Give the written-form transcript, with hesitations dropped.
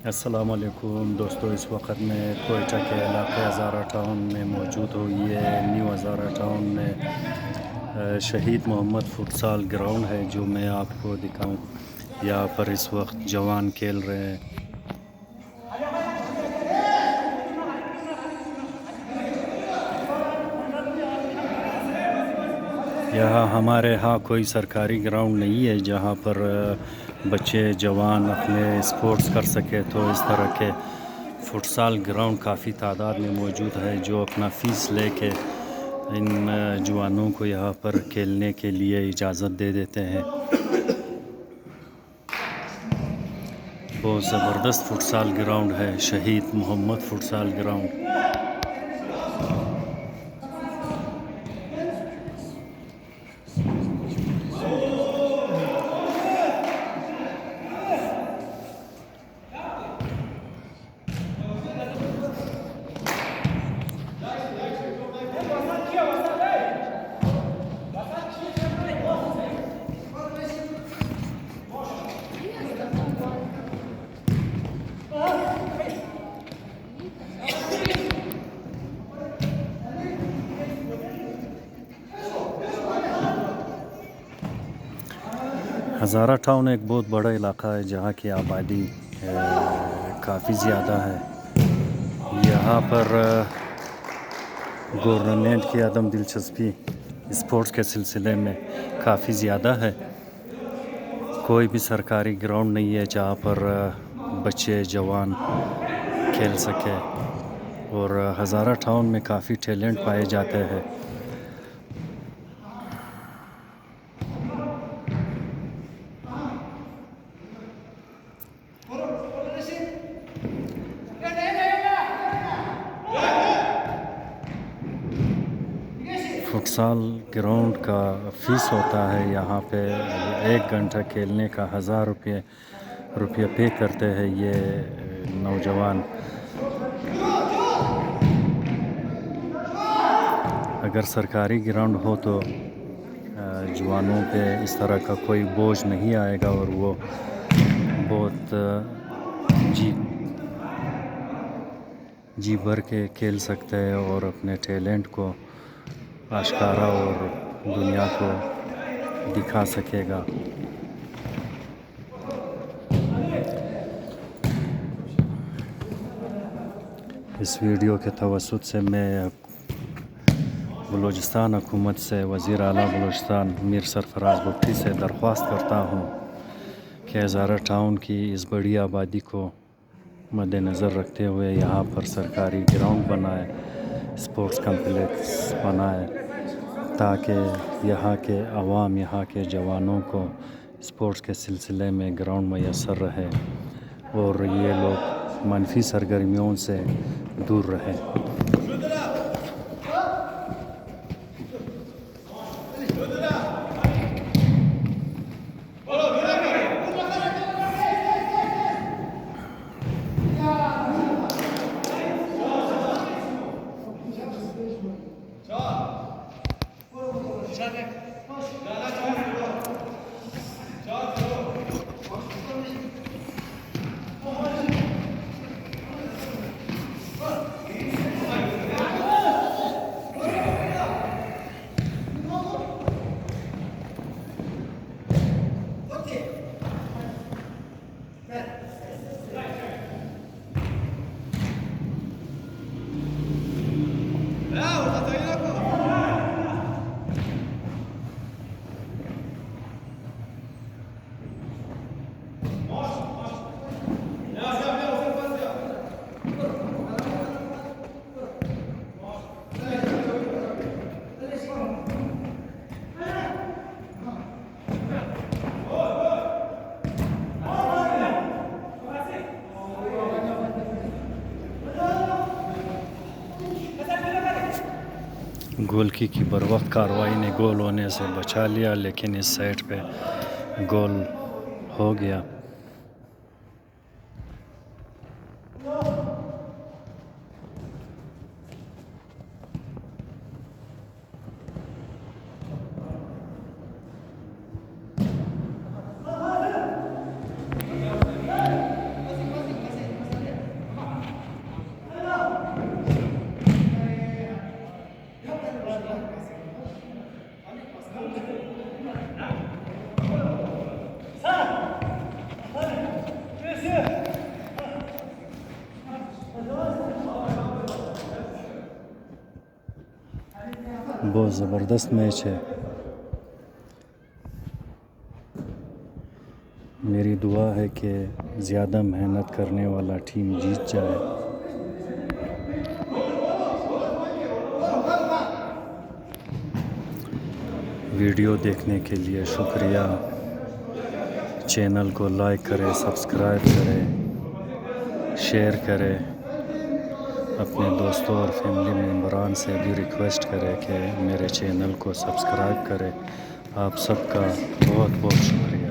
अस्सलाम वालेकुम दोस्तों, इस वक्त मैं कोयटा के इलाके हज़ारा टाउन में मौजूद हूँ। ये न्यू हज़ारा टाउन में शहीद मोहम्मद फुटसाल ग्राउंड है जो मैं आपको दिखाऊं। यहाँ पर इस वक्त जवान खेल रहे हैं। यहाँ हमारे यहाँ कोई सरकारी ग्राउंड नहीं है जहाँ पर बच्चे जवान अपने स्पोर्ट्स कर सके, तो इस तरह के फुटसाल ग्राउंड काफ़ी तादाद में मौजूद है जो अपना फ़ीस लेके इन जवानों को यहाँ पर खेलने के लिए इजाज़त दे देते हैं। बहुत ज़बरदस्त फुटसाल ग्राउंड है, शहीद मोहम्मद फुटसाल ग्राउंड। हज़ारा टाउन एक बहुत बड़ा इलाका है जहाँ की आबादी काफ़ी ज़्यादा है। यहाँ पर गवर्नमेंट की अदम दिलचस्पी स्पोर्ट्स के सिलसिले में काफ़ी ज़्यादा है। कोई भी सरकारी ग्राउंड नहीं है जहाँ पर बच्चे जवान खेल सके, और हज़ारा टाउन में काफ़ी टैलेंट पाए जाते हैं। फुटसाल ग्राउंड का फ़ीस होता है यहाँ पे 1 घंटा खेलने का 1000 रुपये पे करते हैं ये नौजवान। अगर सरकारी ग्राउंड हो तो जवानों पे इस तरह का कोई बोझ नहीं आएगा और वो बहुत जी जी भर के खेल सकते हैं और अपने टैलेंट को आश्कारा और दुनिया को दिखा सकेगा। इस वीडियो के तवस्सुत से मैं बलूचिस्तान हुकूमत से वज़ीर आला बलूचिस्तान मीर सरफराज भुट्टी से दरख्वास्त करता हूँ कि हज़ारा टाउन की इस बड़ी आबादी को मद्देनज़र रखते हुए यहाँ पर सरकारी ग्राउंड बनाए, स्पोर्ट्स कम्प्लेक्स बनाए, ताकि यहाँ के अवाम, यहाँ के जवानों को स्पोर्ट्स के सिलसिले में ग्राउंड मैसर रहे और ये लोग मनफी सरगर्मियों से दूर रहें। गोलकी की बरवक्त कार्रवाई ने गोल होने से बचा लिया, लेकिन इस साइड पे गोल हो गया। बहुत ज़बरदस्त मैच है। मेरी दुआ है कि ज़्यादा मेहनत करने वाला टीम जीत जाए। वीडियो देखने के लिए शुक्रिया। चैनल को लाइक करें, सब्सक्राइब करें, शेयर करें। अपने दोस्तों और फैमिली मेम्बरान से भी रिक्वेस्ट करें कि मेरे चैनल को सब्सक्राइब करें। आप सबका बहुत बहुत शुक्रिया।